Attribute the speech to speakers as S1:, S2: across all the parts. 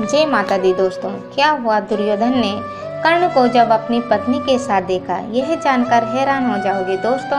S1: जय माता दी दोस्तों, क्या हुआ दुर्योधन ने कर्ण को जब अपनी पत्नी के साथ देखा, यह जानकर हैरान हो जाओगे दोस्तों।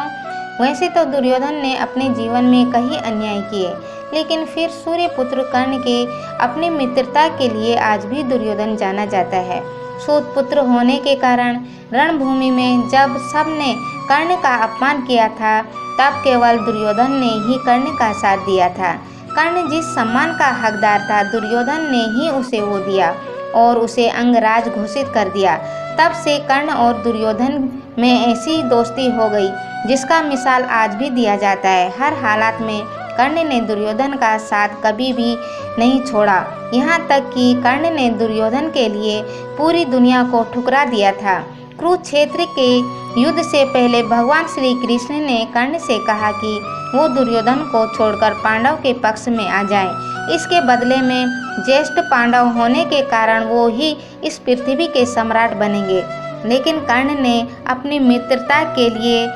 S1: वैसे तो दुर्योधन ने अपने जीवन में कई अन्याय किए, लेकिन फिर सूर्यपुत्र कर्ण के अपनी मित्रता के लिए आज भी दुर्योधन जाना जाता है। सूत पुत्र होने के कारण रणभूमि में जब सबने कर्ण का अपमान किया था, तब केवल दुर्योधन ने ही कर्ण का साथ दिया था। कर्ण जिस सम्मान का हकदार था, दुर्योधन ने ही उसे वो दिया और उसे अंगराज घोषित कर दिया। तब से कर्ण और दुर्योधन में ऐसी दोस्ती हो गई जिसका मिसाल आज भी दिया जाता है। हर हालात में कर्ण ने दुर्योधन का साथ कभी भी नहीं छोड़ा, यहाँ तक कि कर्ण ने दुर्योधन के लिए पूरी दुनिया को ठुकरा दिया था। कुरुक्षेत्र के युद्ध से पहले भगवान श्री कृष्ण ने कर्ण से कहा कि वो दुर्योधन को छोड़कर पांडव के पक्ष में आ जाए। इसके बदले में ज्येष्ठ पांडव होने के कारण वो ही इस पृथ्वी के सम्राट बनेंगे। लेकिन कर्ण ने अपनी मित्रता के लिए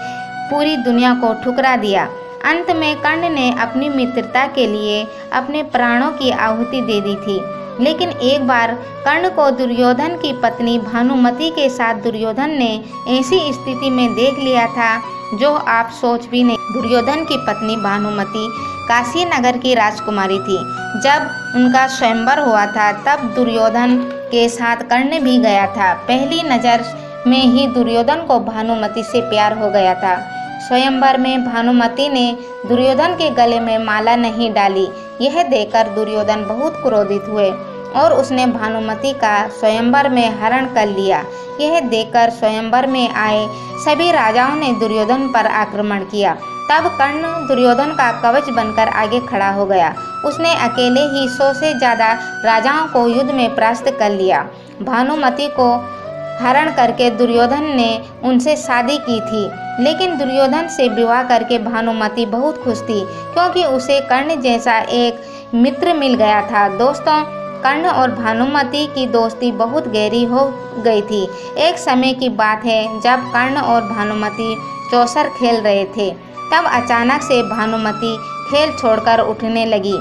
S1: पूरी दुनिया को ठुकरा दिया। अंत में कर्ण ने अपनी मित्रता के लिए अपने प्राणों की आहुति दे दी थी। लेकिन एक बार कर्ण को दुर्योधन की पत्नी भानुमति के साथ दुर्योधन ने ऐसी स्थिति में देख लिया था जो आप सोच भी नहीं। दुर्योधन की पत्नी भानुमति काशी नगर की राजकुमारी थी। जब उनका स्वयंवर हुआ था, तब दुर्योधन के साथ कर्ण भी गया था। पहली नज़र में ही दुर्योधन को भानुमति से प्यार हो गया था। स्वयंवर में भानुमति ने दुर्योधन के गले में माला नहीं डाली। यह देखकर दुर्योधन बहुत क्रोधित हुए और उसने भानुमति का स्वयंवर में हरण कर लिया। यह देखकर स्वयंवर में आए सभी राजाओं ने दुर्योधन पर आक्रमण किया। तब कर्ण दुर्योधन का कवच बनकर आगे खड़ा हो गया। उसने अकेले ही 100 से ज़्यादा राजाओं को युद्ध में परास्त कर लिया। भानुमति को हरण करके दुर्योधन ने उनसे शादी की थी। लेकिन दुर्योधन से विवाह करके भानुमति बहुत खुश थी, क्योंकि उसे कर्ण जैसा एक मित्र मिल गया था। दोस्तों, कर्ण और भानुमति की दोस्ती बहुत गहरी हो गई थी। एक समय की बात है, जब कर्ण और भानुमति चौसर खेल रहे थे, तब अचानक से भानुमति खेल छोड़कर उठने लगी।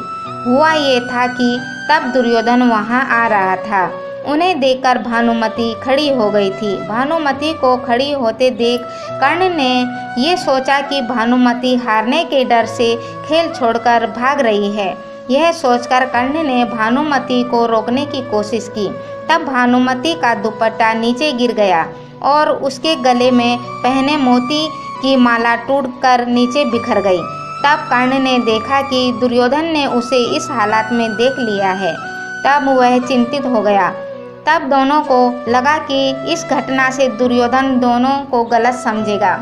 S1: हुआ ये था कि तब दुर्योधन वहां आ रहा था। उन्हें देखकर भानुमति खड़ी हो गई थी। भानुमति को खड़ी होते देख कर्ण ने ये सोचा कि भानुमति हारने के डर से खेल छोड़कर भाग रही है। यह सोचकर कर्ण ने भानुमति को रोकने की कोशिश की। तब भानुमति का दुपट्टा नीचे गिर गया और उसके गले में पहने मोती की माला टूटकर नीचे बिखर गई। तब कर्ण ने देखा कि दुर्योधन ने उसे इस हालत में देख लिया है। तब वह चिंतित हो गया। तब दोनों को लगा कि इस घटना से दुर्योधन दोनों को गलत समझेगा।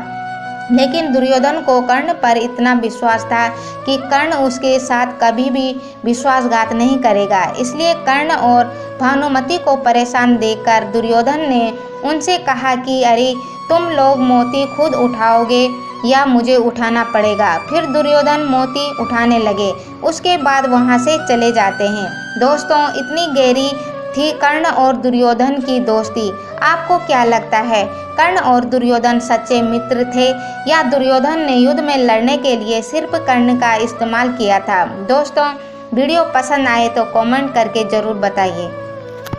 S1: लेकिन दुर्योधन को कर्ण पर इतना विश्वास था कि कर्ण उसके साथ कभी भी विश्वासघात नहीं करेगा। इसलिए कर्ण और भानुमति को परेशान देखकर दुर्योधन ने उनसे कहा कि अरे, तुम लोग मोती खुद उठाओगे या मुझे उठाना पड़ेगा। फिर दुर्योधन मोती उठाने लगे। उसके बाद वहां से चले जाते हैं। दोस्तों, इतनी गहरी थी कर्ण और दुर्योधन की दोस्ती। आपको क्या लगता है, कर्ण और दुर्योधन सच्चे मित्र थे या दुर्योधन ने युद्ध में लड़ने के लिए सिर्फ कर्ण का इस्तेमाल किया था? दोस्तों, वीडियो पसंद आए तो कमेंट करके ज़रूर बताइए।